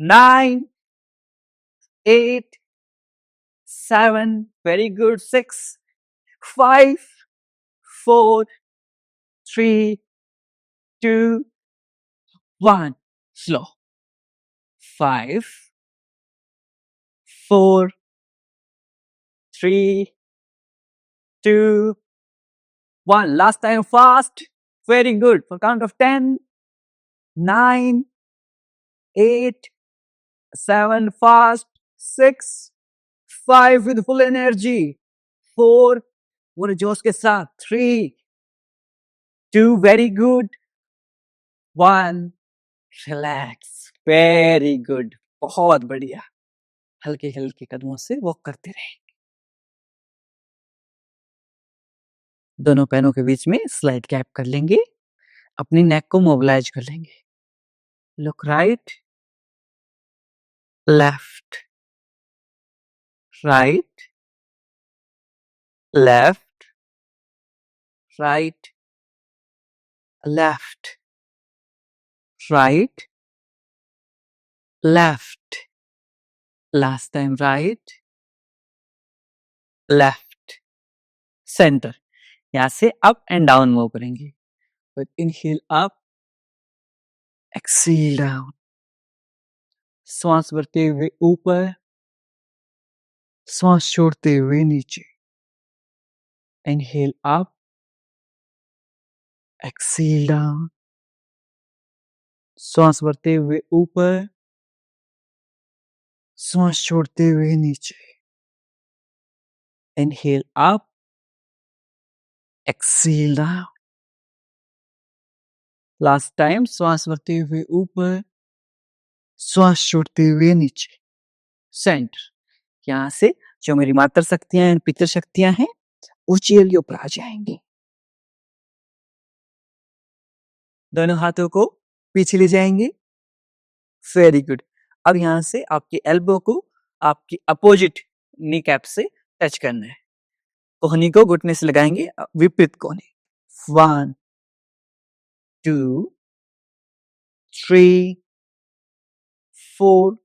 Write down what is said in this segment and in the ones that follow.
9, 8, 7, very good, 6, 5, 4, 3, 2, 1. Slow. 5, 4, 3, 2, 1. Last time fast. Very good. For count of 10, 9, 8, 7 fast, 6, 5 with full energy, 4 पूरे जोश के साथ, 3, 2 very good, 1 relax, very good, बहुत बढ़िया। हल्के हल्के कदमों से वॉक करते रहें। दोनों पैरों के बीच में स्लाइड गैप कर लेंगे, अपनी नेक को मोबिलाइज कर लेंगे। Look right, left, right, left, right, left, right, left, last time right, left, center। यहां से अप एंड डाउन मूव करेंगे। इनहेल अप, एक्सेल डाउन, श्वास भरते हुए ऊपर, श्वास छोड़ते हुए नीचे। इनहेल अप, एक्सेल डाउन, श्वास भरते हुए ऊपर, श्वास छोड़ते हुए नीचे। Inhale up, exhale down, last time श्वास भरते हुए ऊपर, श्वास छोड़ते हुए नीचे। सेंटर, यहां से जो मेरी मातर शक्तियां पितर शक्तियां हैं वो चेयर के ऊपर आ जाएंगी। दोनों हाथों को पीछे ले जाएंगे। Very good. अब यहां से आपके एल्बो को आपकी अपोजिट नी कैप से टच करना है। कोहनी को घुटने से लगाएंगे, विपरीत कोहनी। 1, 2, 3, 4,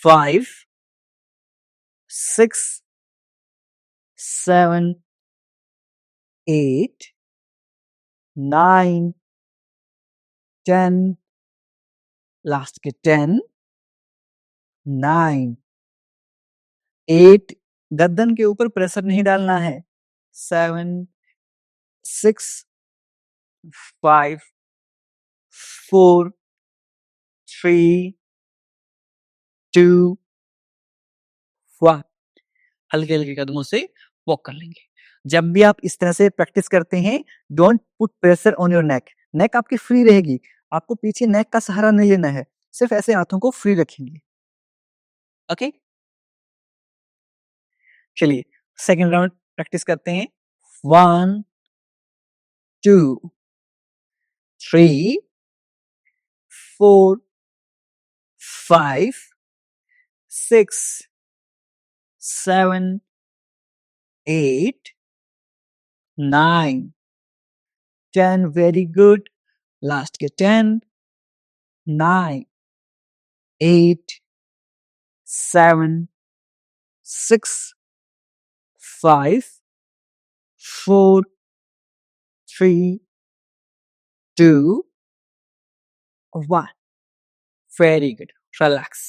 5, 6, 7, 8, 9, 10, लास्ट के 10, 9, 8, गर्दन के ऊपर प्रेशर नहीं डालना है। 7, 6, 5, 4, 3, 2, 1। हल्के हल्के कदमों से वॉक कर लेंगे। जब भी आप इस तरह से प्रैक्टिस करते हैं, don't put pressure on your neck. Neck आपकी फ्री रहेगी, आपको पीछे नेक का सहारा नहीं लेना है, सिर्फ ऐसे हाथों को फ्री रखेंगे। ओके, चलिए सेकेंड राउंड प्रैक्टिस करते हैं। 1, 2, 3, 4, 5, 6, 7, 8, 9, 10, very good, लास्ट के 10, 9, 8, 7, 6, 5, 4, 3, 2, 1। Very good. Relax.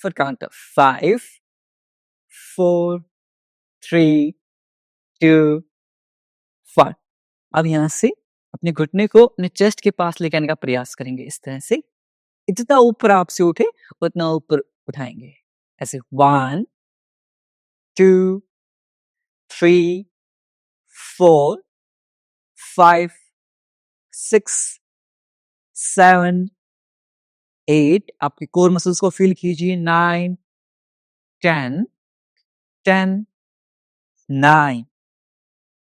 For count of 5, 4, 3, 2, 1। अब यहां से अपने घुटने को अपने चेस्ट के पास लेके आने का प्रयास करेंगे। इस तरह से जितना ऊपर आपसे उठे उतना ऊपर उठाएंगे। ऐसे 1, 2, 3, 4, 5, 6, 7, 8। आपके कोर मसल्स को फील कीजिए। 9, 10, 10, 9,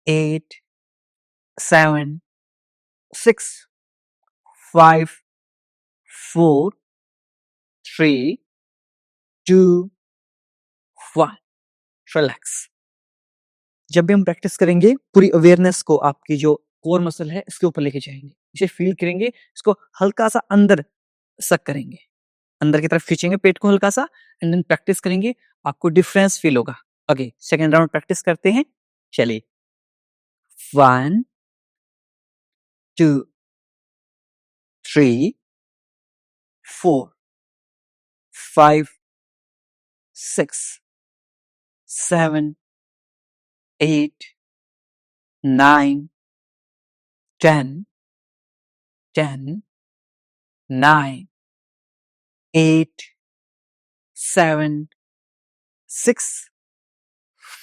8, 7, 6, 5, 4, 3, 2, 1। रिलैक्स। जब भी हम प्रैक्टिस करेंगे पूरी अवेयरनेस को आपकी जो कोर मसल है इसके ऊपर लेके जाएंगे। इसे फील करेंगे, इसको हल्का सा अंदर सक करेंगे। अंदर की तरफ खींचेंगे पेट को हल्का सा एंड देन प्रैक्टिस करेंगे, आपको डिफरेंस फील होगा। ओके, सेकेंड राउंड प्रैक्टिस करते हैं। चलिए, 1 2 3 4 5 6 7 8 9 10 10 9 8 7 6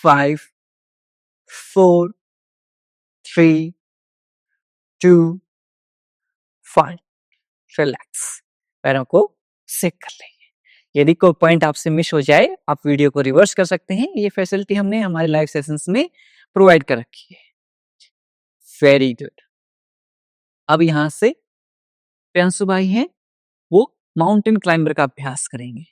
5 4 3 2 1। रिलैक्स, पैरों को सेक कर लेंगे। यदि कोई पॉइंट आपसे मिस हो जाए, आप वीडियो को रिवर्स कर सकते हैं। ये फैसिलिटी हमने हमारे लाइव सेशंस में प्रोवाइड कर रखी है। Very good. अब यहाँ से प्रियांशु भाई हैं, वो माउंटेन क्लाइंबर का अभ्यास करेंगे।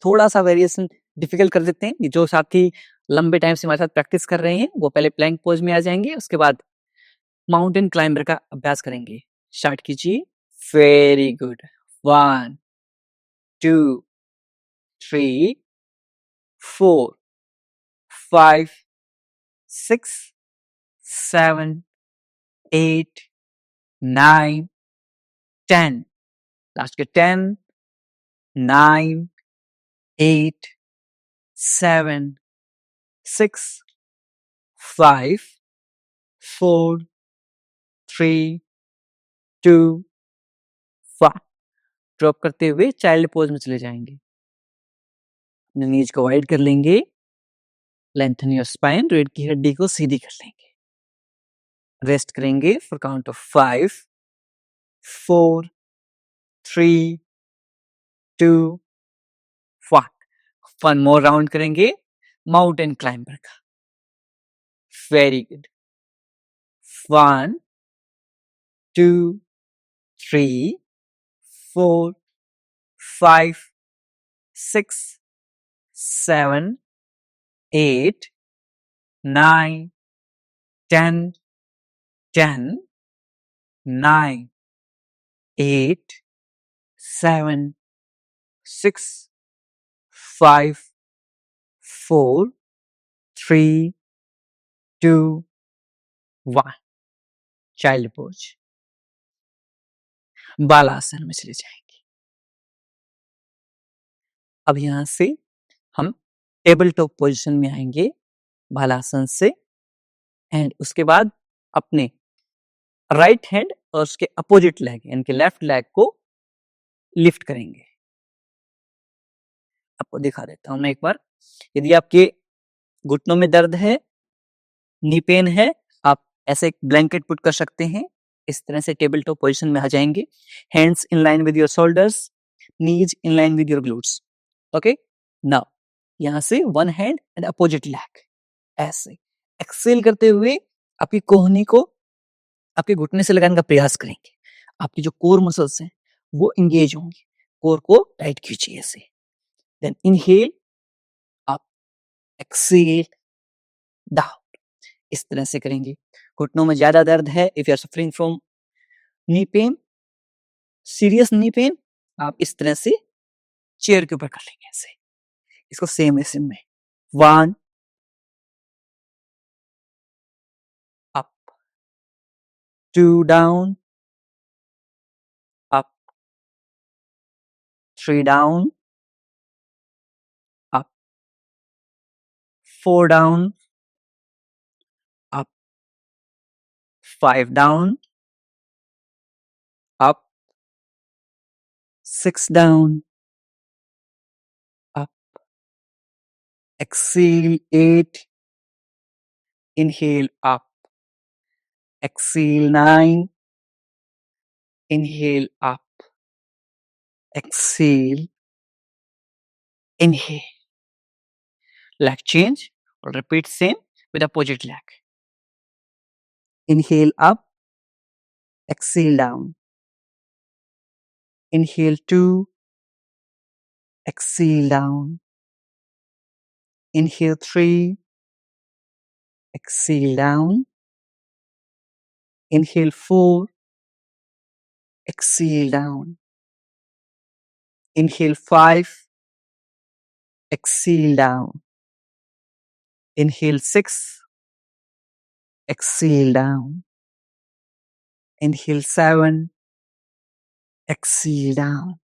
थोड़ा सा वेरिएशन डिफिकल्ट कर देते हैं। जो साथी लंबे टाइम से हमारे साथ प्रैक्टिस कर रहे हैं, वो पहले प्लैंक पोज में आ जाएंगे, उसके बाद माउंटेन क्लाइंबर का अभ्यास करेंगे। स्टार्ट कीजिए। Very good. 1 2 3 4 5 6 7 8 9 10। लास्ट के 10 9 8 7 6 5 4 3 2 1। ड्रॉप करते हुए चाइल्ड पोज में चले जाएंगे। अपने नीज को वाइड कर लेंगे, लेंथन योर स्पाइन, रीढ़ की हड्डी को सीधी कर लेंगे। रेस्ट करेंगे for count of 5 4 3 2 1। One more round करेंगे माउंटेन क्लाइंबर का। Very good. 1 2 3 4 5 6 7 8 9 10 10 9 8 7 6 5 4 3 2 1। Child pose. Balasana में चले जाएंगे। अब यहां से हम टेबल टॉप पोजीशन में आएंगे बालासन से, एंड उसके बाद अपने राइट हैंड और उसके अपोजिट लेग यानी कि लेफ्ट लेग को लिफ्ट करेंगे। आपको दिखा देता हूं मैं एक बार। यदि आपके घुटनों में दर्द है, नी पेन है, आप ऐसे एक ब्लैंकेट पुट कर सकते हैं। इस तरह से टेबल टॉप पोजीशन में आ जाएंगे। Hands in line with your shoulders, knees in line with your glutes. Okay, now यहां से one hand and opposite leg, ऐसे एक्सेल करते हुए आपकी कोहनी को आपके घुटने से लगाने का प्रयास करेंगे। आपकी जो कोर मसल्स हैं वो इंगेज होंगे। कोर को टाइट खींचिए ऐसे। देन इनहेल, आप एक्सेल डाउन। इस तरह से करेंगे। घुटनों में ज्यादा दर्द है, if you are suffering from knee pain, serious knee pain, आप इस तरह से चेयर के ऊपर कर लेंगे ऐसे। इसको सेम ऐसे में 1 up 2 down up 3 down up 4 down up 5 down up 6 down up, exhale 8, inhale up, exhale 9, inhale up, exhale, inhale. Leg change, or repeat same with opposite leg. Inhale up, exhale down. Inhale 2, exhale down. Inhale 3, exhale down. Inhale 4, exhale down. Inhale 5. Exhale down. Inhale 6. Exhale down. Inhale 7. Exhale down.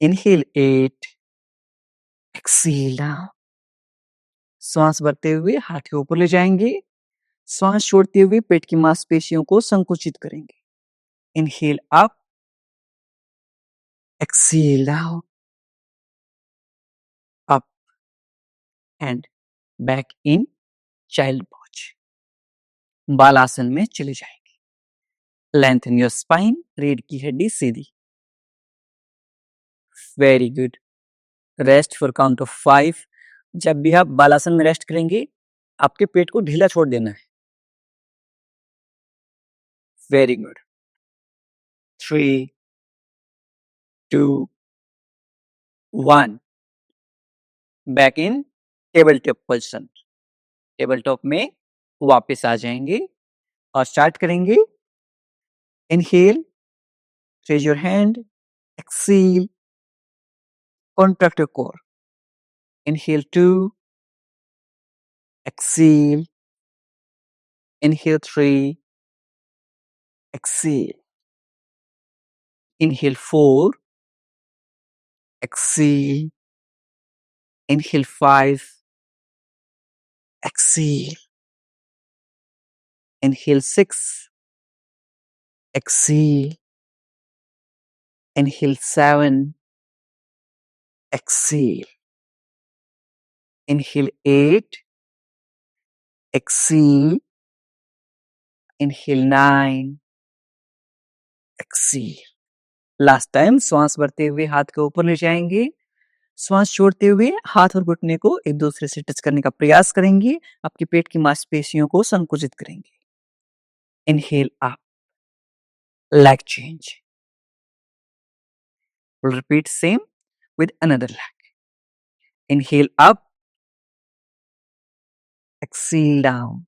Inhale 8. Exhale down. श्वास भरते हुए हाथ के ऊपर ले जाएंगे. श्वास छोड़ते हुए पेट की मांसपेशियों को संकुचित करेंगे. Inhale up. Exhale down. Up and back in child pose. बालासन में चले जाएंगे. Lengthen your spine. रीढ़ की हड्डी सीधी. Very good. Rest for count of 5. जब भी आप बालासन में रेस्ट करेंगे आपके पेट को ढीला छोड़ देना है. Very good. 3, 2, 1. Back in tabletop position. Table top में वापस आ जाएंगे और स्टार्ट करेंगे. Inhale. Raise your hand. Exhale. Contract your core. Inhale 2. Exhale. Inhale 3. Exhale. Inhale 4. Exhale. Inhale 5. Exhale. Inhale 6. Exhale. Inhale 7. Exhale. Inhale 8. Exhale. Inhale 9. Exhale. Last time श्वास भरते हुए हाथ के ऊपर ले जाएंगे. श्वास छोड़ते हुए हाथ और घुटने को एक दूसरे से टच करने का प्रयास करेंगे. आपके पेट की मांसपेशियों को संकुचित करेंगे. Inhale up. Leg change. We'll repeat same with another leg. Inhale up. Exhale down.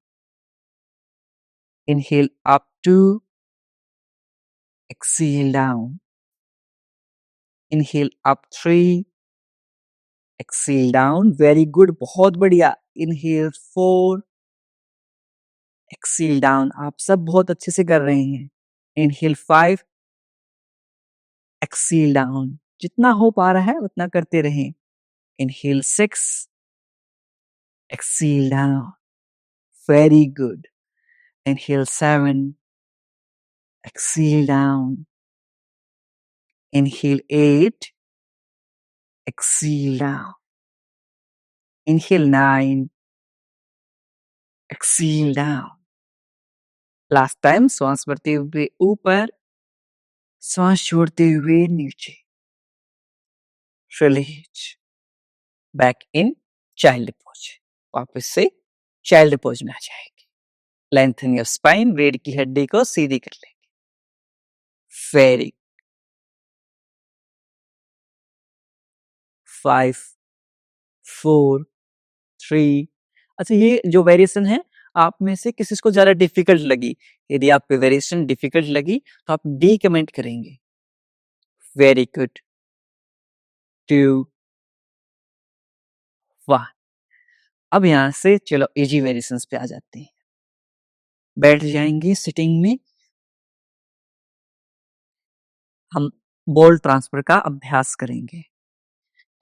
Inhale up 2. Exhale down. Inhale up 3. Exhale down. Very good. बहुत बढ़िया. Inhale 4. Exhale down. आप सब बहुत अच्छे से कर रहे हैं. Inhale 5. Exhale down. जितना हो पा रहा है उतना करते रहें. Inhale 6. Exhale down. Very good. Inhale 7. Exhale down. Inhale 8. Exhale down. Inhale 9. Exhale down. Last time श्वास भरते हुए ऊपर, श्वास छोड़ते हुए नीचे. Release. Back in child pose. वापस से child pose में आ जाएंगे. Lengthen your spine. रीढ़ की हड्डी को सीधी कर लेंगे. Very. 5, 4, 3. अच्छा, ये जो वेरिएशन है आप में से किसी को ज्यादा डिफिकल्ट लगी, यदि आप पे वेरिएशन डिफिकल्ट लगी तो आप डी कमेंट करेंगे. Very good. 2, 1. अब यहां से चलो इजी वेरिएशंस पे आ जाते हैं. बैठ जाएंगे सिटिंग में. हम बॉल ट्रांसफर का अभ्यास करेंगे.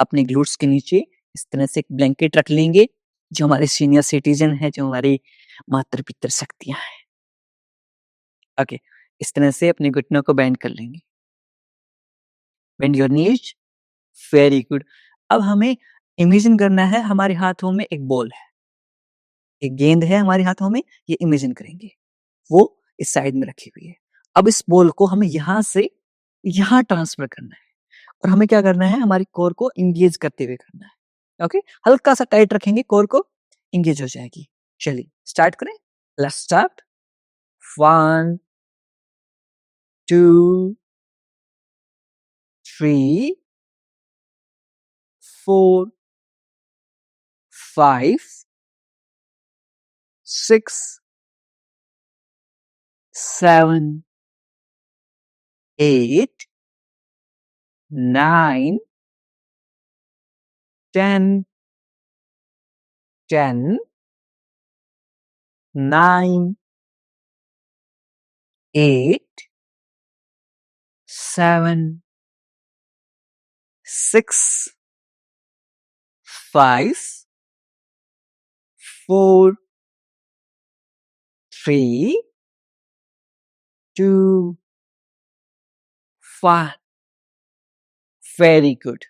अपने ग्लूट्स के नीचे इस तरह से एक ब्लैंकेट रख लेंगे. जो हमारे सीनियर सिटीजन है, जो हमारी मातृ पितृ शक्तियां हैं. ओके, इस तरह से अपने घुटनों को बेंड कर लेंगे. Bend your knees. Very good. अब हमें इमेजिन करना है हमारे हाथों में एक बॉल है, एक गेंद है हमारे हाथों में. ये इमेजिन करेंगे, वो इस साइड में रखी हुई है. अब इस बॉल को हमें यहां से यहां ट्रांसफर करना है और हमें क्या करना है, हमारी कोर को इंगेज करते हुए करना है. ओके, हल्का सा टाइट रखेंगे, कोर को इंगेज हो जाएगी. चलिए स्टार्ट करें. Let's start. 1, 2, 3, 4, 5, 6, 7, 8, 9, 10, 10, 9, 8, 7, 6, 5, 4, 3, 2, 1. Very good.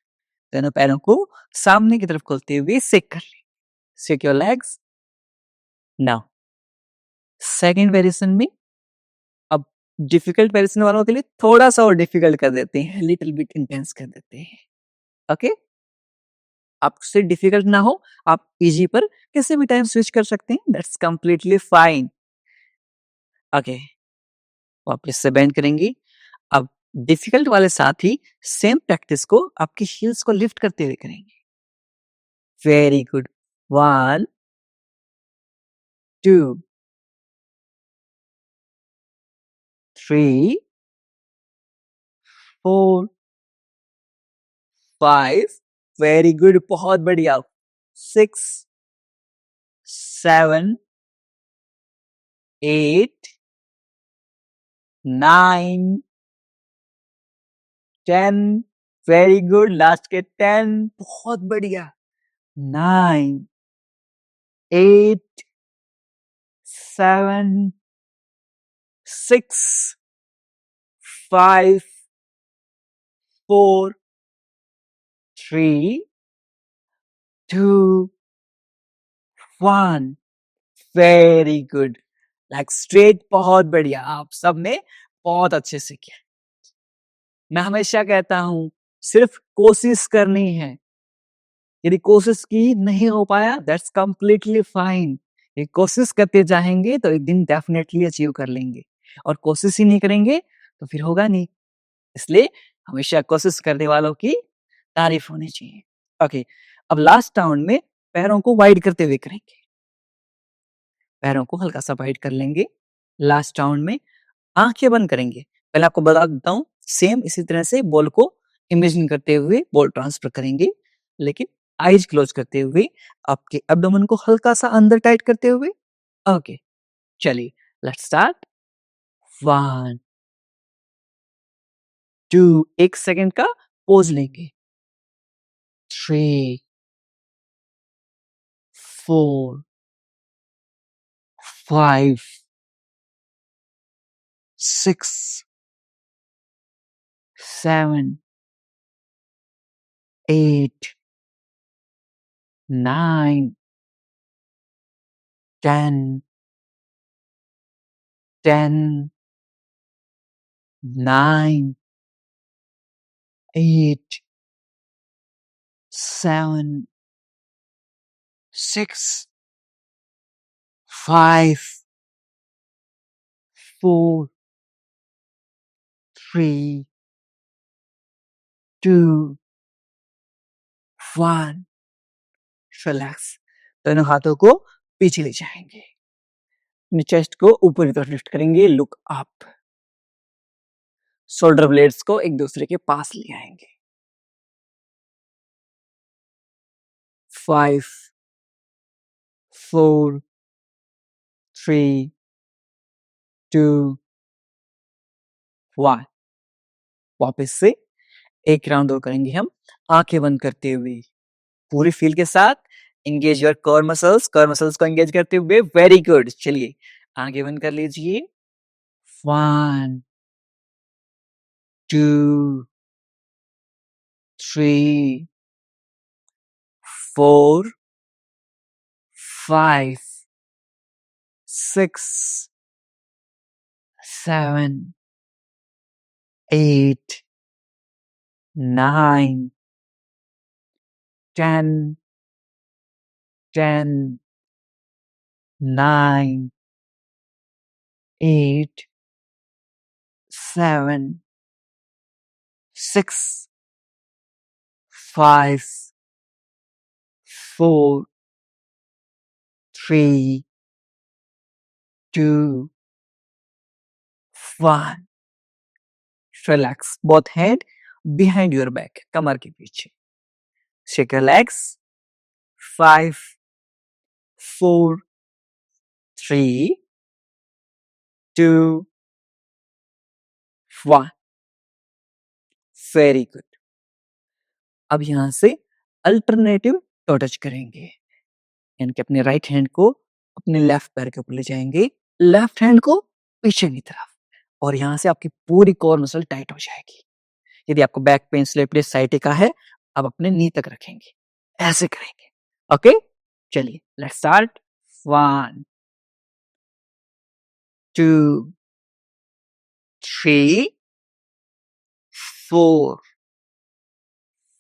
दोनों पैरों को सामने की तरफ खोलते हुए सेक कर लें। Shake your legs. Now second variation में अब डिफिकल्ट वेरिएशन वालों के लिए थोड़ा सा और डिफिकल्ट कर देते हैं, लिटिल बिट इंटेंस कर देते हैं। ओके, आपसे डिफिकल्ट ना हो, आप इजी पर किसी भी टाइम स्विच कर सकते हैं, दैट्स कंप्लीटली फाइन। ओके, वापस से बेंड करेंगे। अब डिफिकल्ट वाले साथ ही सेम प्रैक्टिस को आपकी हील्स को लिफ्ट करते हुए करेंगे। Very good. 1, 2, 3, 4, 5, वेरी गुड, बहुत बढ़िया। 6, 7, 8, 9, 10, वेरी गुड, लास्ट के 10, बहुत बढ़िया। 9, 8, 7, 6, 5, 4, 3, 2, 1, वेरी गुड। लाइक स्ट्रेट, बहुत बढ़िया, आप सबने बहुत अच्छे से किया। मैं हमेशा कहता हूं सिर्फ कोशिश करनी है, यदि कोशिश की नहीं हो पाया दैट्स कंप्लीटली फाइन। ये कोशिश करते जाएंगे तो एक दिन डेफिनेटली अचीव कर लेंगे, और कोशिश ही नहीं करेंगे तो फिर होगा नहीं। इसलिए हमेशा कोशिश करने वालों की तारीफ होनी चाहिए। ओके, अब लास्ट राउंड में पैरों को वाइड करते हुए करेंगे। पैरों को हल्का सा वाइड कर लेंगे। लास्ट राउंड में आंखें बंद करेंगे। पहले आपको बता देता हूँ, सेम इसी तरह से बॉल को इमेजिन करते हुए बॉल ट्रांसफर करेंगे, लेकिन आईज क्लोज करते हुए, आपके एब्डोमेन को हल्का सा अंदर टाइट करते हुए। ओके, चलिए लेट्स स्टार्ट। 1, 2, एक सेकेंड का पोज लेंगे। 3, 4, 5, 6, 7, 8, 9, 10, 10, 9, 8, 7, 6, 5, 4, 3, 2, 1, रिलैक्स। दोनों हाथों को पीछे ले जाएंगे, अपने चेस्ट को ऊपर की तरफ लिफ्ट करेंगे, लुक अप। शोल्डर ब्लेड्स को एक दूसरे के पास ले आएंगे। 5, 4, 3, 2, 1। वापस से एक राउंड और करेंगे हम, आंखें बंद करते हुए, पूरी फील के साथ। एंगेज योर कोर मसल्स को एंगेज करते हुए। वेरी गुड, चलिए आंखें बंद कर लीजिए। 1, 2, 3, 4, 5, 6, 7, 8, 9, 10, 10, 9, 8, 7, 6, 5, 4, 3, 2, 1। Relax, both head behind your back, कमर के पीछे. Shake your legs. 5, 4, 3, 2, 1. Very good. अब यहाँ से अल्टरनेटिव टो टच करेंगे, यानी कि अपने राइट हैंड को अपने लेफ्ट पैर के ऊपर ले जाएंगे, लेफ्ट हैंड को पीछे की तरफ, और यहाँ से आपकी पूरी कोर मसल टाइट हो जाएगी. यदि आपको back pain slip disc sciatica है, आप अपने नी तक रखेंगे, ऐसे करेंगे. ओके, चलिए let's start. 1, 2, 3, 4,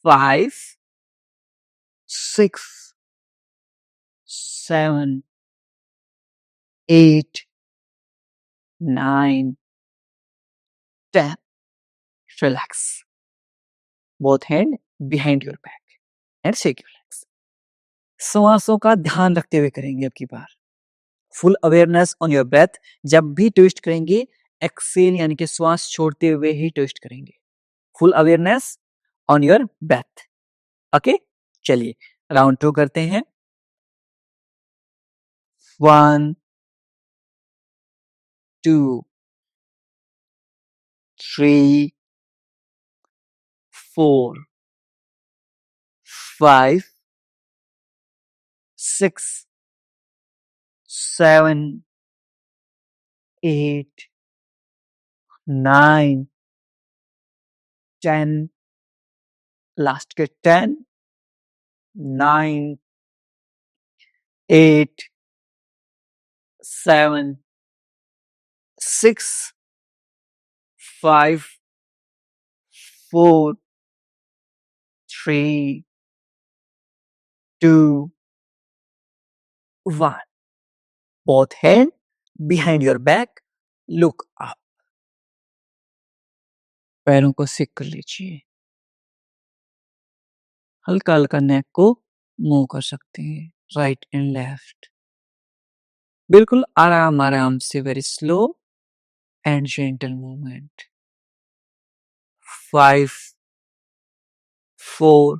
5, 6, 7, 8, 9, 10. Relax. Both hand behind your back and shake your legs. श्वासों का ध्यान रखते हुए करेंगे अब की बार. Full awareness on your breath. जब भी ट्विस्ट करेंगे, एक्सेल यानी कि श्वास छोड़ते हुए ही ट्विस्ट करेंगे. Full awareness on your breath. Okay, चलिए राउंड 2 करते हैं. 1, 2, 3, 4, 5, 6, 7, 8, 9, 10. लास्ट के 10, 9, 8, 7, 6, 5, 4, 3, 2, 1. Both hand behind your back. Look up. पैरों को सिक कर लीजिए. हल्का हल्का नेक को मूव कर सकते हैं, राइट एंड लेफ्ट. बिल्कुल आराम आराम से, very slow and gentle movement. 5, 4,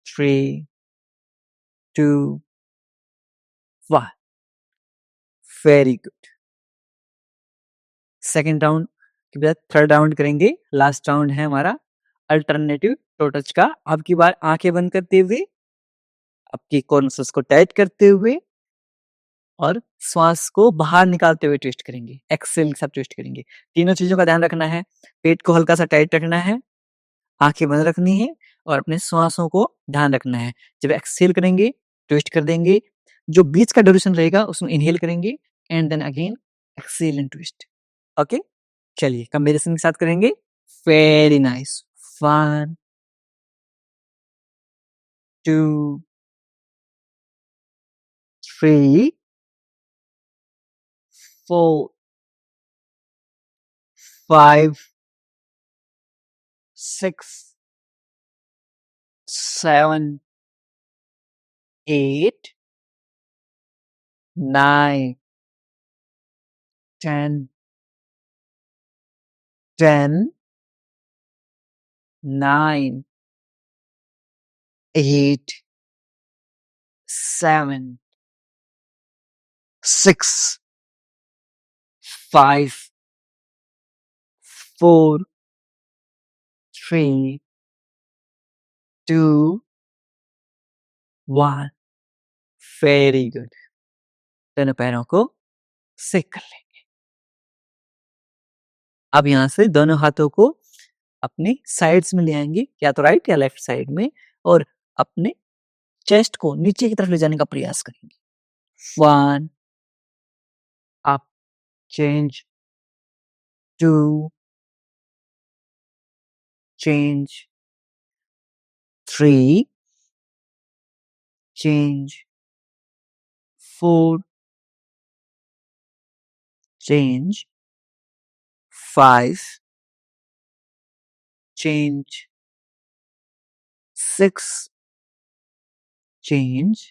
3, 2, 1. Very good. Second round के बाद थर्ड राउंड करेंगे. लास्ट राउंड है हमारा अल्टरनेटिव टो टच का. अब की बार आंखें बंद करते हुए, आपकी कोर मसल्स को टाइट करते हुए और श्वास को बाहर निकालते हुए ट्विस्ट करेंगे. एक्सेल के साथ ट्विस्ट करेंगे. तीनों चीजों का ध्यान रखना है. पेट को हल्का सा टाइट रखना है, आंखें बंद रखनी है और अपने श्वासों को ध्यान रखना है. जब एक्सेल करेंगे, ट्विस्ट कर देंगे. जो बीच का ड्यूरेशन रहेगा उसमें इनहेल करेंगे and then again exhale and twist. Okay, चलिए कंबीनेशन के साथ करेंगे. Very nice. 1, 2, 3, 4, 5, 6, 7, 8, 9, 10, 9, 8, 7, 6, 5, 4, 3, 2, 1. Very good. दोनों पैरों को सिक कर लेंगे. अब यहाँ से दोनों हाथों को अपने साइड्स में ले आएंगे, या तो राइट या लेफ्ट साइड में, और अपने चेस्ट को नीचे की तरफ ले जाने का प्रयास करेंगे. 1, up, change, 2, change, 3, change, 4, change, 5, change, 6, change,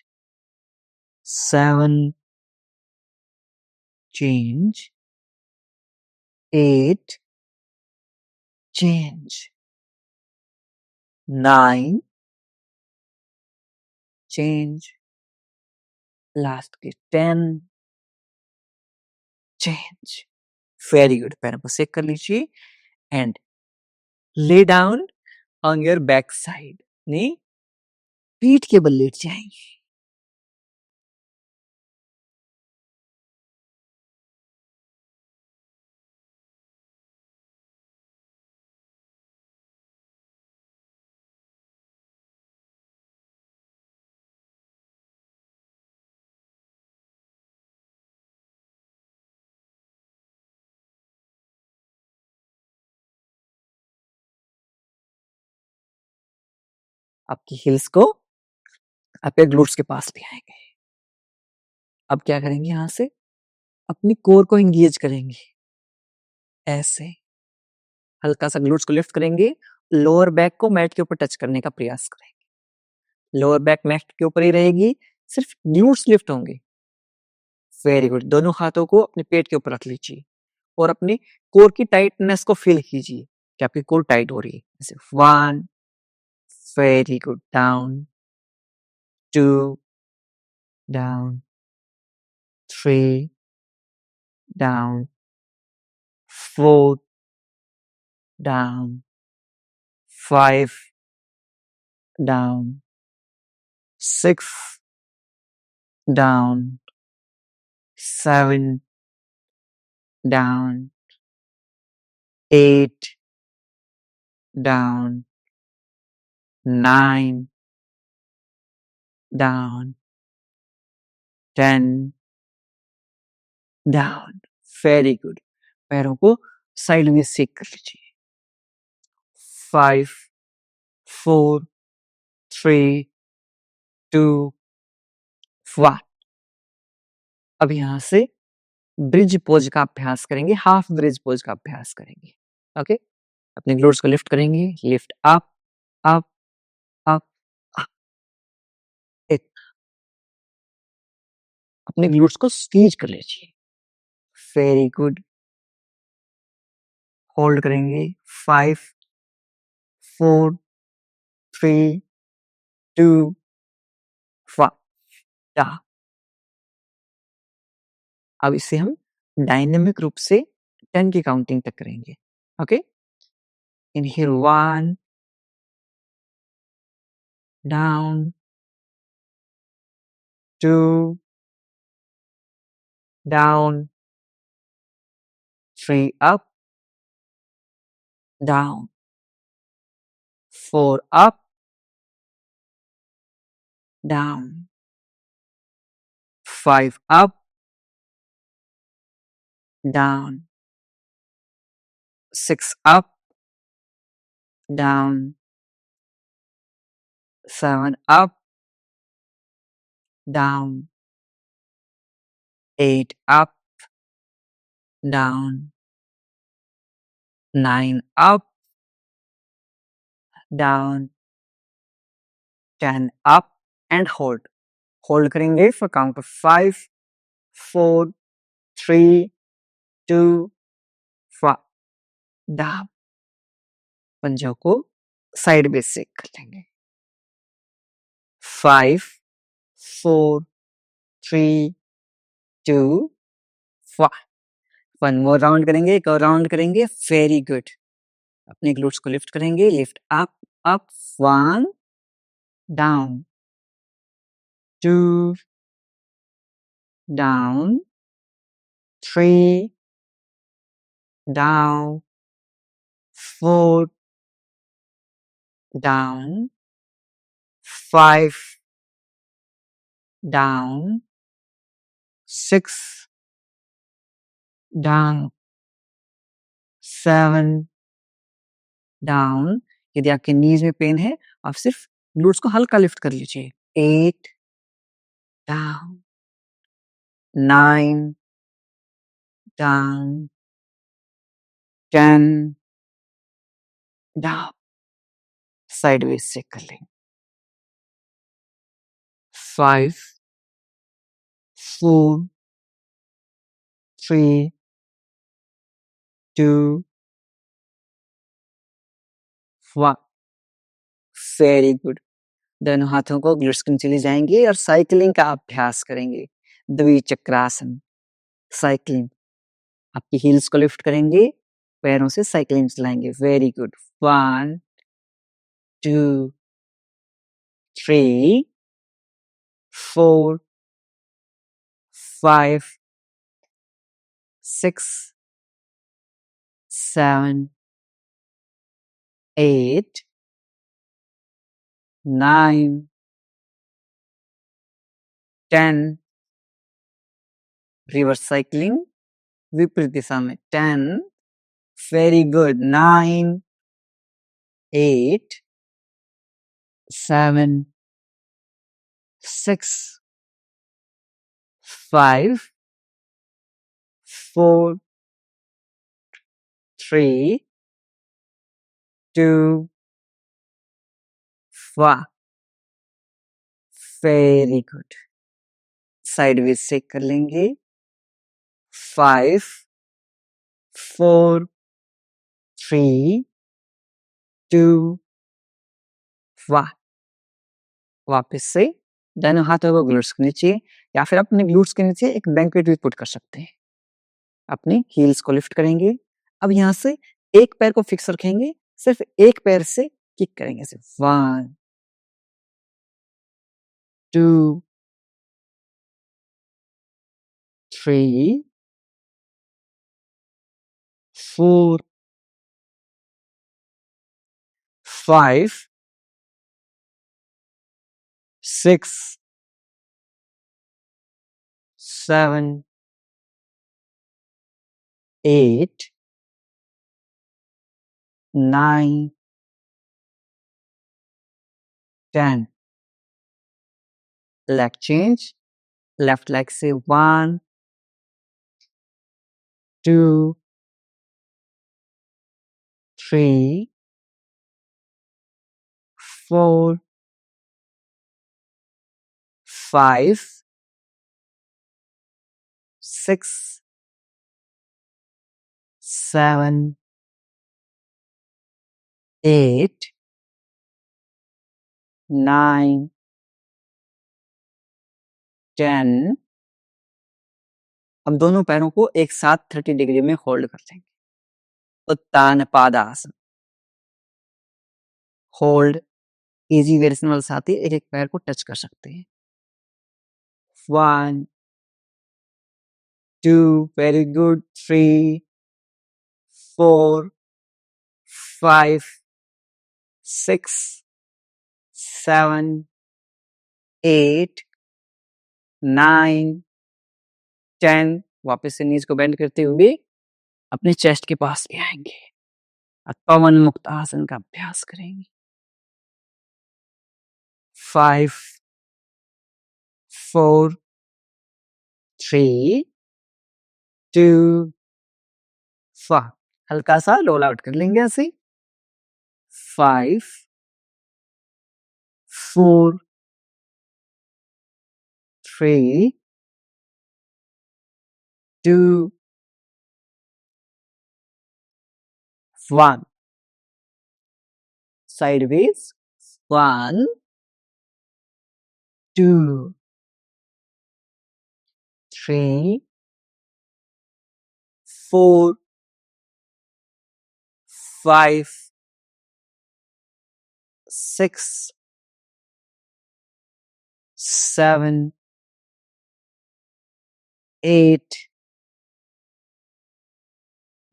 7, change, 8, change. 9, change, last के 10, चेंज। Very good. पैरों को सेक कर लीजिए and lay down on your back side. नहीं, पीठ के बल लेट जाएंगे। आपकी हिल्स को आपके ग्लूट्स के पास ले आएंगे। अब क्या करेंगे, यहां से अपनी कोर को एंगेज करेंगे। ऐसे हल्का सा ग्लूट्स को लिफ्ट करेंगे, लोअर बैक को मैट के ऊपर टच करने का प्रयास करेंगे। लोअर बैक मैट के ऊपर ही रहेगी, सिर्फ ग्लूट्स लिफ्ट होंगे। Very good. दोनों हाथों को अपने पेट के ऊपर रख लीजिए और अपनी कोर की टाइटनेस को फील कीजिए कि आपकी कोर टाइट हो रही है। जैसे 1, very good, down, 2, down, 3, down, 4, down, 5, down, 6, down, 7, down, 8, down, 9, down, 10, down. Very good. पैरों को साइड में सेक कर लीजिए। 5, 4, 3, 2, 1। अब यहां से ब्रिज पोज का अभ्यास करेंगे, हाफ ब्रिज पोज का अभ्यास करेंगे। ओके, अपने ग्लूट्स को लिफ्ट करेंगे, lift up, up, up, up. अपने ग्लूट्स को स्क्वीज कर लीजिए। Very good. होल्ड करेंगे। 5, 4, 3, 2, 1। अब इसे हम डायनेमिक रूप से 10 की काउंटिंग तक करेंगे। Okay, inhale 1, down, 2, down, 3, up, down, 4, up, down, 5, up, down, 6, up, down, 7, up, down, 8, up, down, 9, up, down, 10, up and hold. Hold करेंगे फॉर काउंट ऑफ 5, 4, 3, 2, 1। डाउन। पंजों को साइड में सेक कर लेंगे। 5, 4, 3, 2, 1। वन मोर राउंड करेंगे, एक और राउंड करेंगे। Very good. अपने ग्लूट्स को लिफ्ट करेंगे, lift up, up, 1, down, 2, down, 3, down, 4, down, 5, down, 6, down, 7, down. यदि आपके नीज में पेन है, आप सिर्फ ग्लूट्स को हल्का लिफ्ट कर लीजिए। 8, डाउन, 9, डाउन, 10, डाउन। साइडवेज से कर लें। 5, 4, 3, 2, 1। Very good. दोनों हाथों को ग्लूट्स के नीचे ले जाएंगे और साइकिलिंग का अभ्यास करेंगे। द्विचक्रासन, साइकिलिंग। आपकी हील्स को लिफ्ट करेंगे, पैरों से साइकिलिंग चलाएंगे। Very good. 1 2 3 4 5 6 7 8 9 10। रिवर्स साइकिलिंग विपरीत दिशा में। 10। Very good. 9 8 7 6 5 4 3 2 1। Very good. Sideways से कर लेंगे। 5 4 3 2 1। वापस से दोनों हाथों को ग्लूट्स के नीचे, या फिर अपने ग्लूट्स के नीचे एक बैंक्वेट भी पुट कर सकते हैं। अपनी हील्स को लिफ्ट करेंगे। अब यहाँ से एक पैर को फिक्स रखेंगे, सिर्फ एक पैर से किक करेंगे। सिर्फ 1 2 3 4 5 6 7 8 9 10। Leg change. लेफ्ट लेग से 1 2 3 4 5 6 7 8 9 10। अब दोनों पैरों को एक साथ 30 डिग्री में होल्ड कर लेंगे। उत्तान पादासन। होल्ड। इजी वेरिएशन वाले साथ ही एक एक पैर को टच कर सकते हैं। 1 2 वेरी गुड। 3 4 5 6 7 8 9 10। वापस से नीज को बेंड करते हुए अपने चेस्ट के पास ले आएंगे। पवन मुक्त आसन का अभ्यास करेंगे। 5 4 3 2 1। हल्का सा रोल आउट कर लेंगे ऐसे। 5 4 3 2 1। Sideways. 1 2 3 4 5 6 7 8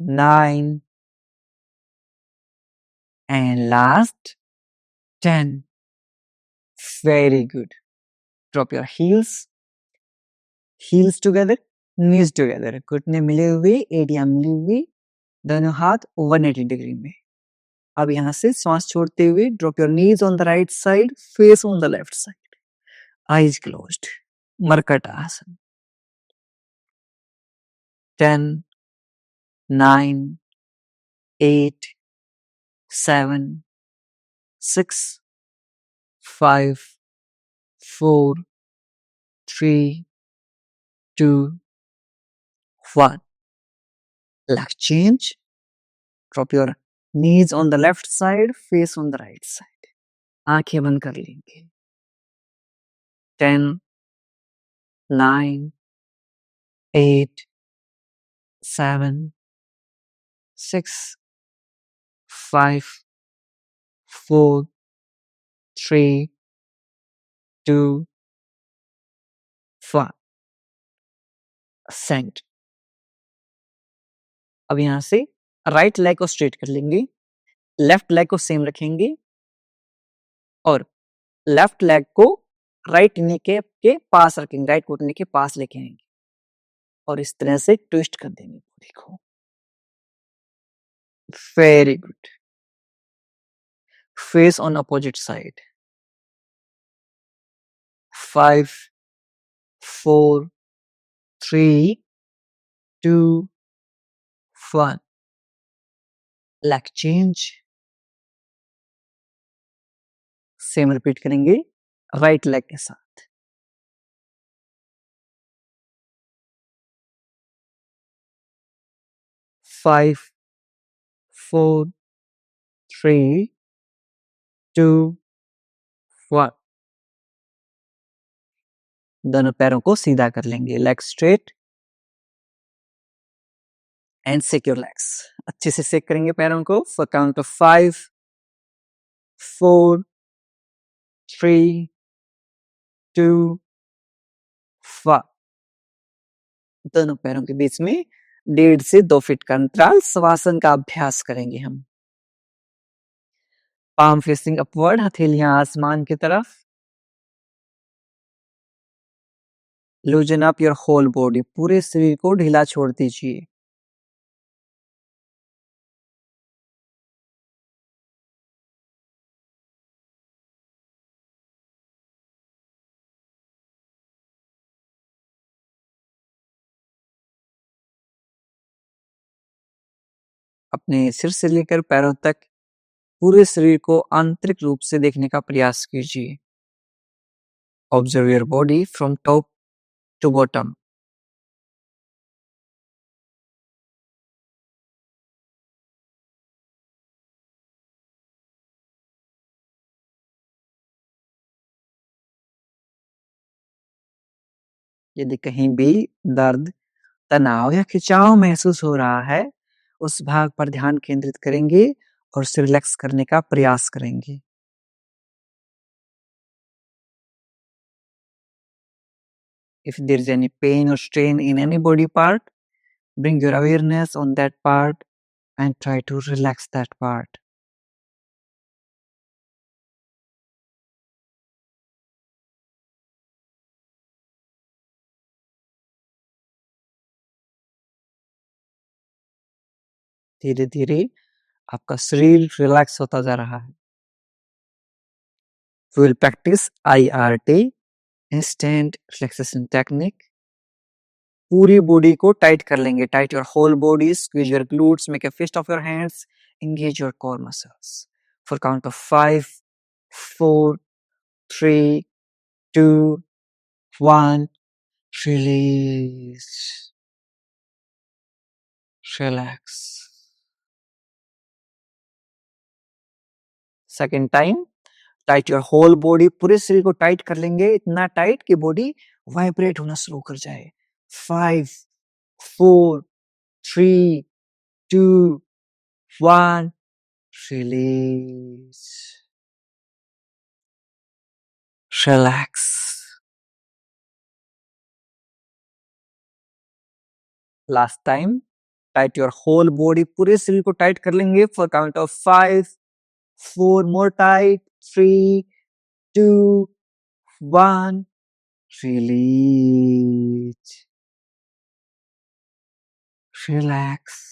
9 and last 10. Very good. Drop your heels together, knees together, घुटने मिले हुए, एडिया मिली हुई, दोनों हाथ 180 डिग्री में। अब यहाँ से सांस छोड़ते हुए drop your knees on the right side, face on the left side, eyes closed, Markat asana. 10 9 8 7 6 5 4 3 2 1। Leg change. Drop your knees on the left side, face on the right side. आंखें बंद कर लेंगे। 10, 9, 8, 7, 6, 5, 4, 3, 2, 1 सेंड। अब यहां से राइट लेग को straight कर लेंगे, लेफ्ट लेग को सेम रखेंगे और लेफ्ट लेग को राइट नी के पास रखेंगे, राइट घुटने के पास लेके आएंगे और इस तरह से ट्विस्ट कर देंगे बॉडी को। Very good. Face on opposite side. 5, 4, 3, 2, 1 leg change. Same repeat करेंगे राइट लेग के साथ। 5, 4, 3, 2, 1 दोनों पैरों को सीधा कर लेंगे, leg straight and shake your legs. अच्छे से सेक करेंगे पैरों को फॉर काउंट ऑफ 5, 4, 3, 2, 1 दोनों पैरों के बीच में 1.5 से 2 फीट का अंतराल शवासन का अभ्यास करेंगे हम। पाम फेसिंग अपवर्ड, हथेलियां आसमान की तरफ। Loosen up your whole body, पूरे शरीर को ढीला छोड़ दीजिए। अपने सिर से लेकर पैरों तक पूरे शरीर को आंतरिक रूप से देखने का प्रयास कीजिए। Observe your body from top to bottom. यदि कहीं भी दर्द, तनाव या खिंचाव महसूस हो रहा है, उस भाग पर ध्यान केंद्रित करेंगे और उसे रिलैक्स करने का प्रयास करेंगे। If there is any pain or strain in any body part, bring your awareness on that part and try to relax that part. धीरे धीरे आपका शरीर रिलैक्स होता जा रहा है। We will practice IRT, Instant Relaxation Technique. पूरी body को टाइट कर लेंगे। Tight your whole body, squeeze your glutes, make a fist of your hands, engage your core muscles. For count of 5, 4, 3, 2, 1, release, relax. Second time, tight your whole body, पूरे शरीर को tight कर लेंगे, इतना tight कि body vibrate होना शुरू कर जाए। 5, 4, 3, 2, 1, release, relax. Last time, tight your whole body, पूरे शरीर को टाइट कर लेंगे for count of 5, 4 more tight, 3, 2, 1, release, relax.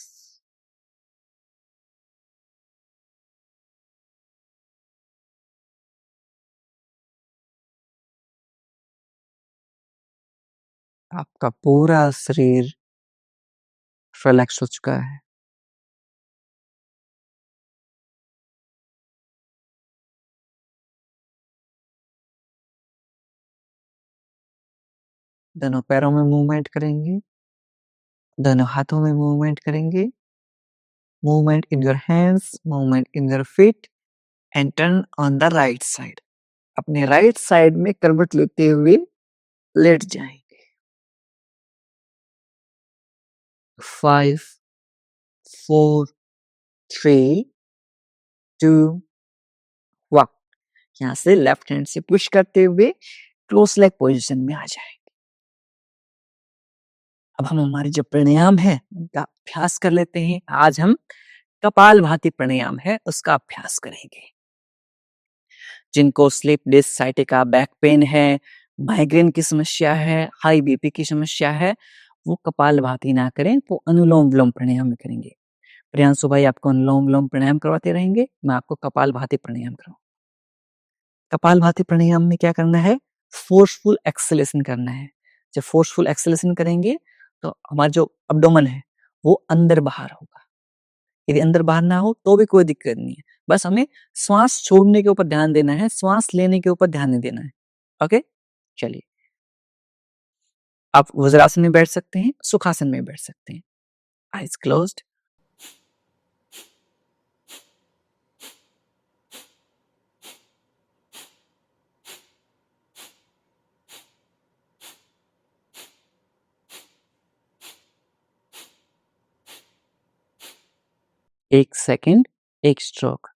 आपका पूरा शरीर रिलैक्स हो चुका है। दोनों पैरों में मूवमेंट करेंगे, दोनों हाथों में मूवमेंट करेंगे, movement in your hands, movement in your feet and turn on the right side. अपने राइट साइड में करवट लेते हुए लेट जाएंगे। 5 4 3 2 1। यहाँ से लेफ्ट हैंड से पुश करते हुए क्लोज लेग पोजीशन में आ जाए। अब हम हमारे जो प्राणायाम है उनका अभ्यास कर लेते हैं। आज हम कपालभाति प्राणायाम है उसका अभ्यास करेंगे। जिनको slip disc sciatica, back pain है, माइग्रेन की समस्या है, हाई बीपी की समस्या है, वो कपालभाति ना करें, वो अनुलोम विलोम प्राणायाम में करेंगे। प्रियांशु भाई आपको अनुलोम विलोम प्राणायाम करवाते रहेंगे, मैं आपको कपालभाति प्राणायाम कराऊंगा। कपालभाति प्राणायाम में क्या करना है? फोर्सफुल एक्सेलेशन करना है। जब फोर्सफुल एक्सेलेशन करेंगे तो हमारा जो अब्डोमन है वो अंदर बाहर होगा। यदि अंदर बाहर ना हो तो भी कोई दिक्कत नहीं है, बस हमें श्वास छोड़ने के ऊपर ध्यान देना है, श्वास लेने के ऊपर ध्यान नहीं देना है। ओके, चलिए आप वज्रासन में बैठ सकते हैं, सुखासन में बैठ सकते हैं। Eyes closed. एक सेकंड, एक stroke.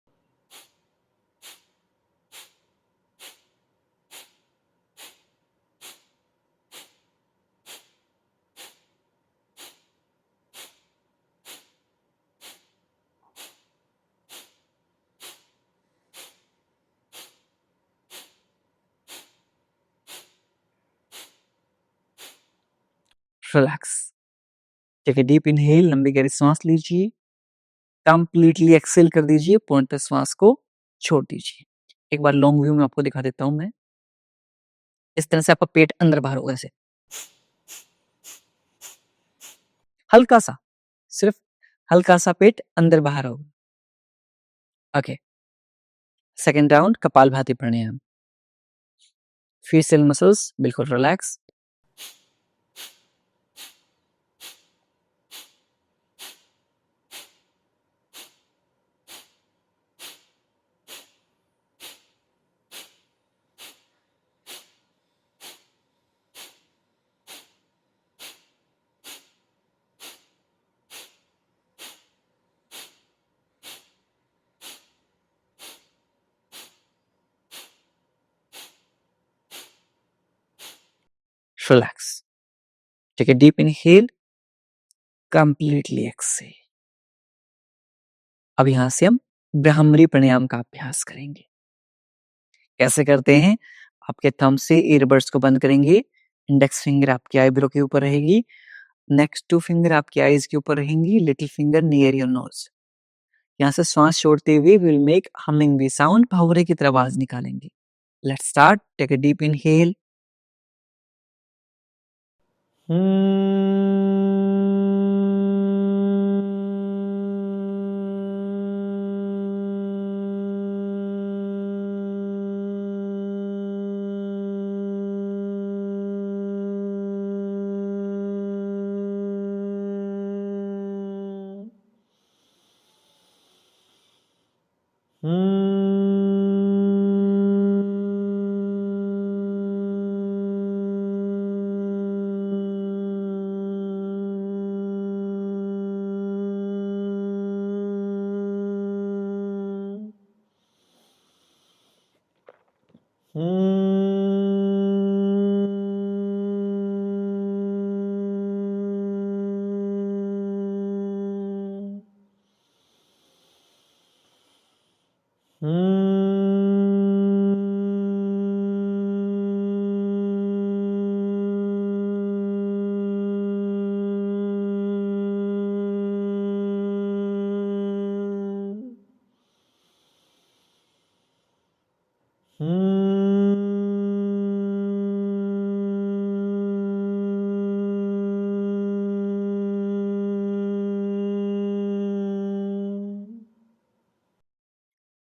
Relax. Take a deep inhale, लंबी गहरी सांस लीजिए, कंप्लीटली एक्सेल कर दीजिए, पूर्णतः श्वास को छोड़ दीजिए। एक बार लॉन्ग व्यू में आपको दिखा देता हूं मैं। इस तरह से आपका पेट अंदर बाहर होगा ऐसे, हल्का सा, सिर्फ हल्का सा पेट अंदर बाहर होगा। ओके, सेकेंड राउंड कपालभाति प्राणायाम। फेशियल मसल्स बिल्कुल relax. Relax. Take a deep inhale, completely exhale. अब यहां से हम ब्राह्मरी प्राणायाम का अभ्यास करेंगे। कैसे करते हैं? आपके थंब से ईयरबड्स को बंद करेंगे, इंडेक्स फिंगर आपकी आईब्रो के ऊपर रहेगी, नेक्स्ट टू फिंगर आपकी आईज के ऊपर रहेंगी, little finger near your nose. यहाँ से श्वास छोड़ते हुए will make humming bee sound, भंवरे की तरह आवाज निकालेंगे। Let's start. Take a deep inhale.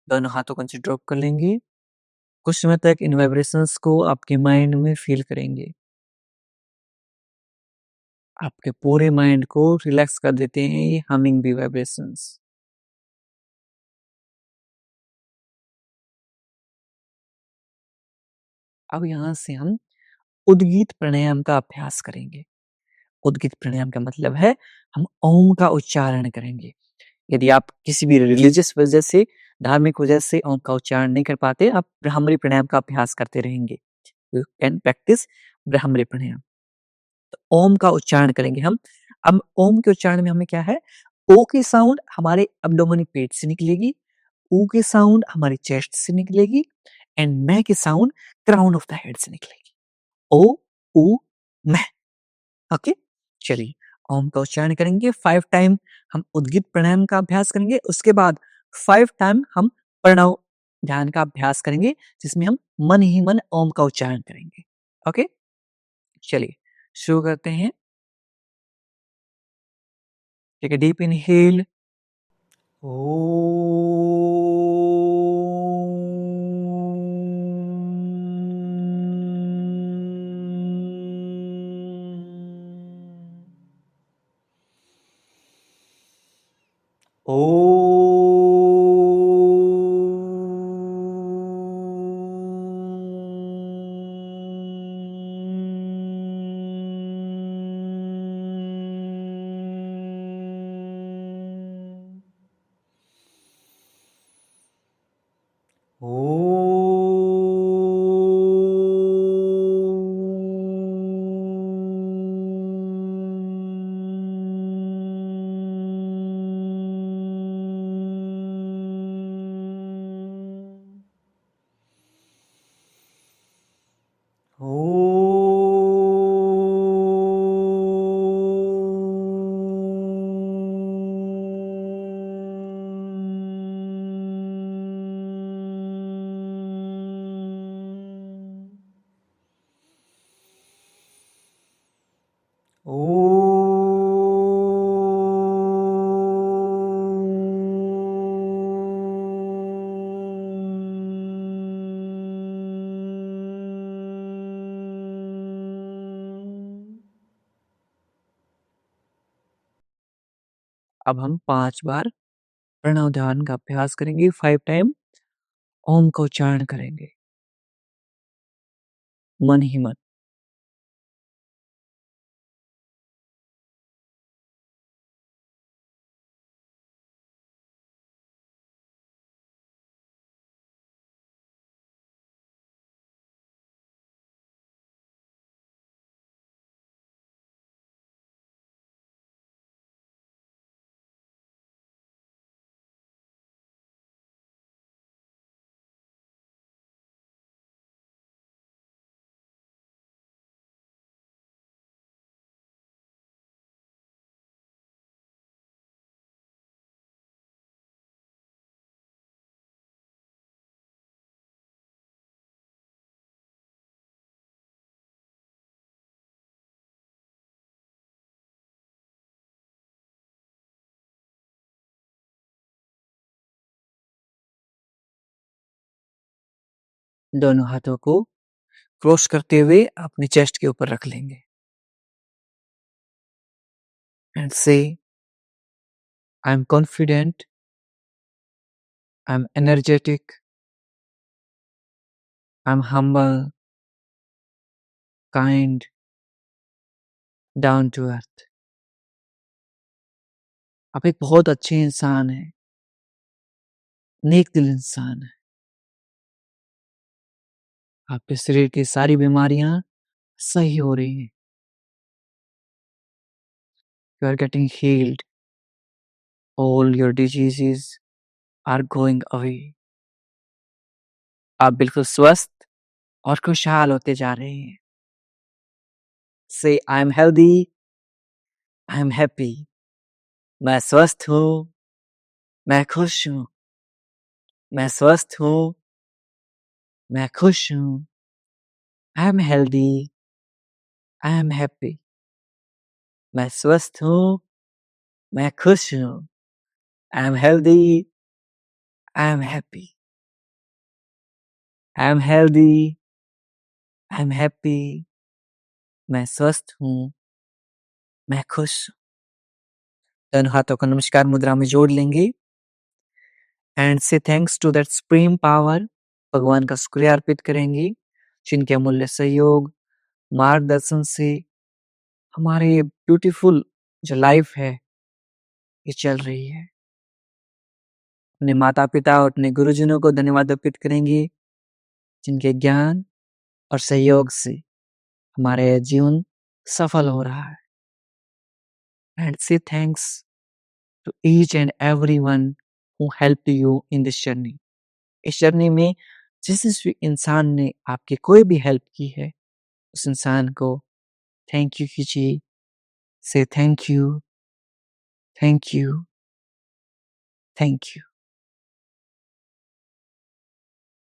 दोनों हाथों को नीचे ड्रॉप कर लेंगे। कुछ समय तक इन वाइब्रेशंस को आपके माइंड में फील करेंगे। आपके पूरे माइंड को रिलैक्स कर देते हैं ये हमिंग बी वाइब्रेशंस। अब यहाँ से हम उद्गीत प्राणायाम का अभ्यास करेंगे। उद्गीत प्राणायाम का मतलब है हम ओम का उच्चारण करेंगे। यदि आप किसी भी रिलीजियस वजह से, धार्मिक वजह से ओम का उच्चारण नहीं कर पाते, आप ब्राह्मरी प्राणायाम का अभ्यास करते रहेंगे। यू कैन प्रैक्टिस ब्राह्मरी प्राणायाम। तो ओम का उच्चारण करेंगे हम। अब ओम के उच्चारण में हमें क्या है, ओ की साउंड हमारे अब्डोमिनिक पेट से निकलेगी, ऊ की साउंड हमारी चेस्ट से निकलेगी एंड मैं की sound crown of the head से निकलेगी। ओ, ऊ, मैं। ओके, चलिए ओम का उच्चारण करेंगे 5 टाइम। हम उद्गीत प्राणायाम का अभ्यास करेंगे, उसके बाद 5 टाइम हम प्रणव ध्यान का अभ्यास करेंगे, जिसमें हम मन ही मन ओम का उच्चारण करेंगे। ओके, चलिए शुरू करते हैं। Take a deep inhale. अब हम 5 बार प्रणव ध्यान का अभ्यास करेंगे, 5 टाइम ओम का उच्चारण करेंगे मन ही मन। दोनों हाथों को क्रॉस करते हुए अपने चेस्ट के ऊपर रख लेंगे and say I am confident, I am energetic, I am humble, kind, down to earth. आप एक बहुत अच्छे इंसान हैं, नेक दिल इंसान हैं। आपके शरीर की सारी बीमारियां सही हो रही हैं। You are getting healed, all your diseases are going away. आप बिल्कुल स्वस्थ और खुशहाल होते जा रहे हैं। से I am healthy, I am happy. मैं स्वस्थ हूँ, मैं खुश हूँ। मैं स्वस्थ हूँ, मैं खुश हूँ। I am healthy, I am happy. मैं स्वस्थ हूँ, मैं खुश हूँ। I am healthy, I am happy. I am healthy, I am happy. मैं स्वस्थ हूँ, मैं खुश हूँ। दोनों हाथों को नमस्कार मुद्रा में जोड़ लेंगे and say thanks to that supreme power. भगवान का शुक्रिया अर्पित करेंगे जिनके अमूल्य सहयोग, मार्गदर्शन से हमारे ब्यूटीफुल जो लाइफ है, ये चल रही है। अपने माता-पिता और अपने गुरुजनों को धन्यवाद अर्पित करेंगे, जिनके ज्ञान और सहयोग से हमारा यह जीवन सफल हो रहा है। And say thanks to each and everyone who helped you in this journey. इस जर्नी में जिस भी इंसान ने आपकी कोई भी हेल्प की है, उस इंसान को थैंक यू कीजिए। से thank you, thank you, thank you.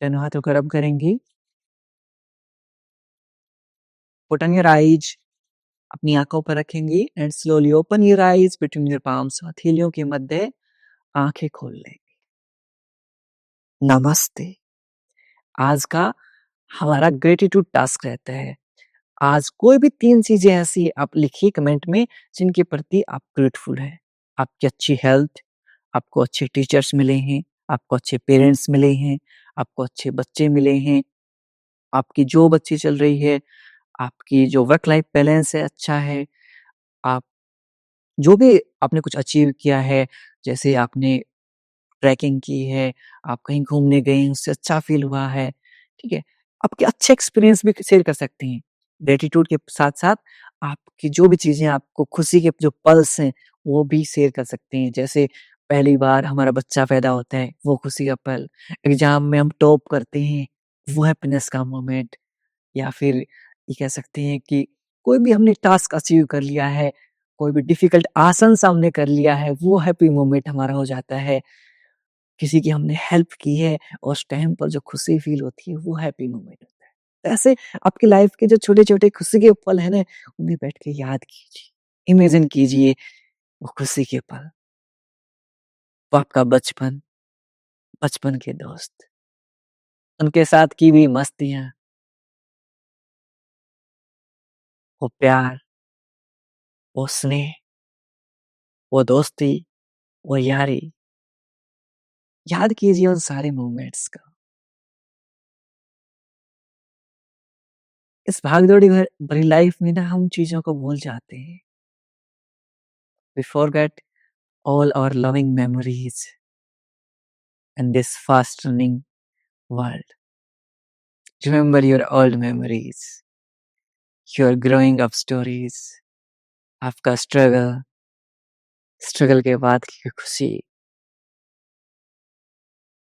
दोनों हाथों को रब करेंगे। पुट ऑन योर आईज, अपनी आंखों पर रखेंगे and slowly open your eyes between your palms. हथेलियों के मध्य आंखें खोल लेंगे। नमस्ते। आज का हमारा ग्रेटिट्यूड टास्क रहता है। आज कोई भी 3 चीजें ऐसी आप लिखिए कमेंट में जिनके प्रति आप ग्रेटफुल हैं। आपकी अच्छी हेल्थ, आपको अच्छे टीचर्स मिले हैं, आपको अच्छे पेरेंट्स मिले हैं, आपको अच्छे बच्चे मिले हैं, आपकी जॉब अच्छी चल रही है, आपकी जो वर्क लाइफ बैलेंस है अच्छा है, आप जो भी आपने कुछ अचीव किया है, जैसे आपने ट्रैकिंग की है, आप कहीं घूमने गए हैं, उससे अच्छा फ़ील हुआ है, ठीक है? आपके अच्छे एक्सपीरियंस भी शेयर कर सकते हैं। ग्रैटिट्यूड के साथ-साथ आपकी जो भी चीज़ें आपको खुशी के जो पल्स हैं, वो भी शेयर कर सकते हैं। जैसे पहली बार हमारा बच्चा पैदा होता है, वो खुशी का पल, एग्ज़ाम में हम टॉप करते हैं, वो हैप्पीनेस का मोमेंट, या फिर ये कह सकते हैं कि कोई भी हमने टास्क अचीव कर लिया है, कोई भी डिफ़िकल्ट आसन हमने कर लिया है, वो हैप्पी मोमेंट हमारा हो जाता है। किसी की हमने हेल्प की है और उस टाइम पर जो खुशी फ़ील होती है, वो हैप्पी मोमेंट होता है। तो ऐसे आपकी लाइफ़ के जो छोटे-छोटे खुशी के पल हैं ना, उन्हें बैठ के याद कीजिए, इमेजिन कीजिए वो खुशी के पल, वो आपका बचपन, बचपन के दोस्त, उनके साथ की हुई मस्तियाँ, वो प्यार, वो स्नेह, वो दोस्ती, वो यारी, याद कीजिए उन सारे मोमेंट्स को। इस भागदौड़ी भरी लाइफ़ में ना हम चीज़ों को भूल जाते हैं। We forget all our loving memories in this fast running world. Remember your old memories, your growing up stories, आपका स्ट्रगल, स्ट्रगल के बाद की खुशी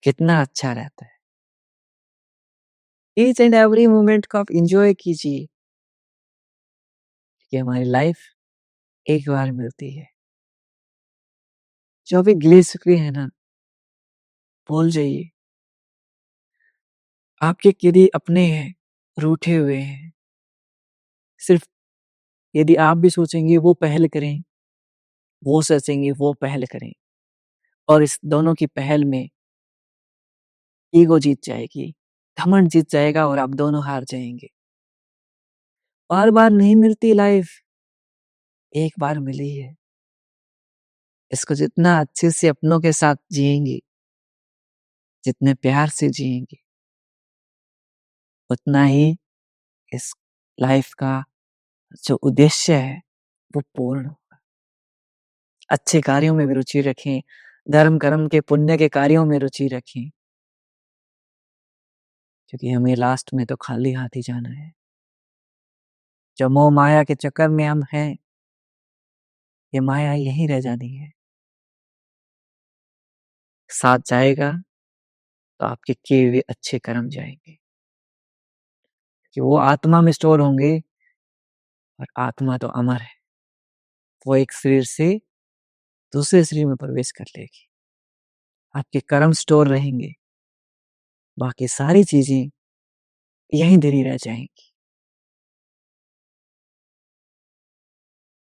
कितना अच्छा रहता है। ईच एंड एवरी मोमेंट को आप एन्जॉय कीजिए, कि हमारी लाइफ एक बार मिलती है। जो भी गिले-शिकवे हैं ना, भूल जाइए। आपके किए अपने हैं, रूठे हुए हैं। सिर्फ यदि आप भी सोचेंगे वो पहल करें, वो सोचेंगे वो पहल करें, और इस दोनों की पहल में ईगो जीत जाएगी, घमंड जीत जाएगा और आप दोनों हार जाएँगे। बार-बार नहीं मिलती लाइफ, एक बार मिली है। इसको जितना अच्छे से अपनों के साथ जिएँगे, जितने प्यार से जिएँगे, उतना ही इस लाइफ का जो उद्देश्य है, वो पूर्ण होगा। अच्छे कार्यों में भी रुचि रखें, धर्म-कर्म के पुण्य के कार्यों में रुचि रखें, क्योंकि हमें लास्ट में तो खाली हाथ ही जाना है। जो मोह-माया के चक्कर में हम हैं, ये माया यहीं रह जानी है। साथ जाएगा तो आपके किए हुए अच्छे कर्म जाएँगे, कि वो आत्मा में स्टोर होंगे, और आत्मा तो अमर है। वो एक शरीर से दूसरे शरीर में प्रवेश कर लेगी। आपके कर्म स्टोर रहेंगे, बाकी सारी चीज़ें यहीं धरी रह जाएँगी।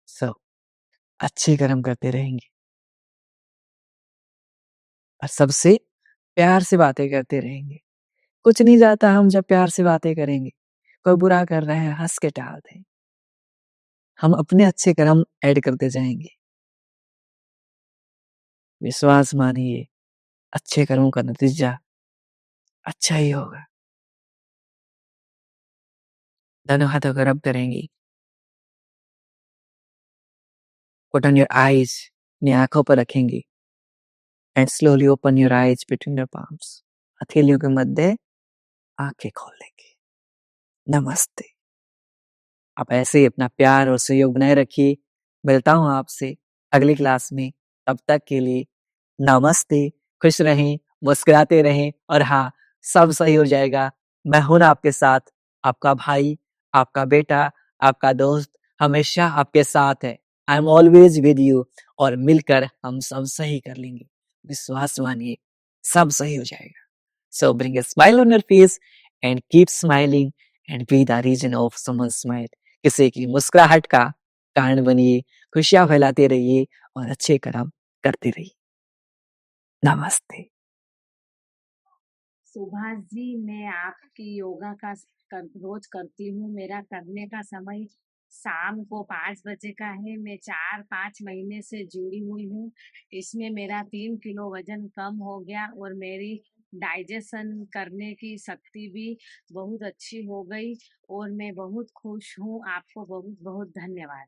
सो अच्छे कर्म करते रहेंगे और सबसे प्यार से बातें करते रहेंगे। कुछ नहीं जाता हम जब प्यार से बातें करेंगे। कोई बुरा कर रहा है, हँस के टाल दें। हम अपने अच्छे कर्म ऐड करते जाएँगे। विश्वास मानिए, अच्छे कर्मों का नतीजा अच्छा ही होगा। दोनों हाथों को रब करेंगी। पुट ऑन योर आईज, अपनी आंखों पर रखेंगी and slowly open your eyes between your palms. हथेलियों के मध्य आंखें खोल लेंगे। नमस्ते। आप ऐसे ही अपना प्यार और सहयोग बनाए रखिए। मिलता हूँ आपसे अगली क्लास में। तब तक के लिए नमस्ते। खुश रहें, मुस्कुराते रहें और हाँ, सब सही हो जाएगा। मैं हूँ ना आपके साथ। आपका भाई, आपका बेटा, आपका दोस्त हमेशा आपके साथ है। I am always with you और मिलकर हम सब सही कर लेंगे। विश्वास मानिए, सब सही हो जाएगा। So bring a smile on your face and keep smiling and be the reason of someone's smile. किसी की मुस्कुराहट का कारण बनिए, खुशियां फैलाते रहिए और अच्छे कर्म करते रहिए। नमस्ते। सुभाष जी, मैं आपकी योगा का रोज करती हूँ। मेरा करने का समय शाम को 5 बजे का है। मैं 4-5 महीने से जुड़ी हुई हूँ। इसमें मेरा 3 किलो वजन कम हो गया और मेरी डाइजेशन करने की शक्ति भी बहुत अच्छी हो गई और मैं बहुत खुश हूँ। आपको बहुत बहुत धन्यवाद।